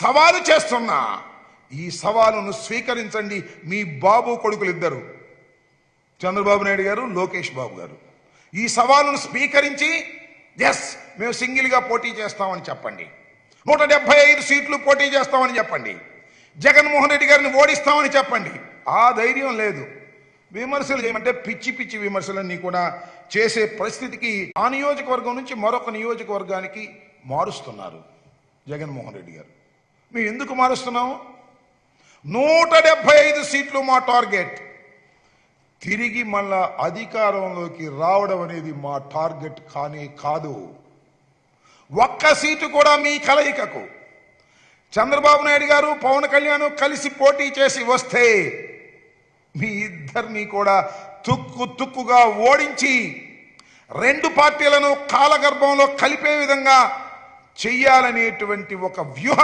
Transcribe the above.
సవాలు చేస్తున్నా. ఈ సవాలును స్వీకరించండి. మీ బాబు కొడుకులు ఇద్దరు, చంద్రబాబు నాయుడు గారు, లోకేష్ బాబు గారు, ఈ సవాలును స్వీకరించి ఎస్ మేము సింగిల్గా పోటీ చేస్తామని చెప్పండి. 175 సీట్లు పోటీ చేస్తామని చెప్పండి. జగన్మోహన్ రెడ్డి గారిని ఓడిస్తామని చెప్పండి. ఆ ధైర్యం లేదు. విమర్శలు చేయమంటే పిచ్చి పిచ్చి విమర్శలన్నీ కూడా చేసే పరిస్థితికి ఆ నియోజకవర్గం నుంచి మరొక నియోజకవర్గానికి మారుస్తున్నారు జగన్మోహన్ రెడ్డి గారు. మేము ఎందుకు మారుస్తున్నాము? 175 సీట్లు మా టార్గెట్. తిరిగి మళ్ళా అధికారంలోకి రావడం అనేది మా టార్గెట్ కానే కాదు. ఒక్క సీటు కూడా మీ కలయికకు చంద్రబాబు నాయుడు గారు, పవన్ కళ్యాణ్ కలిసి పోటీ చేసి వస్తే మీ ఇద్దరిని కూడా తుక్కుగా ఓడించి రెండు పార్టీలను కాలగర్భంలో కలిపే విధంగా చెయ్యాలనేటువంటి ఒక వ్యూహం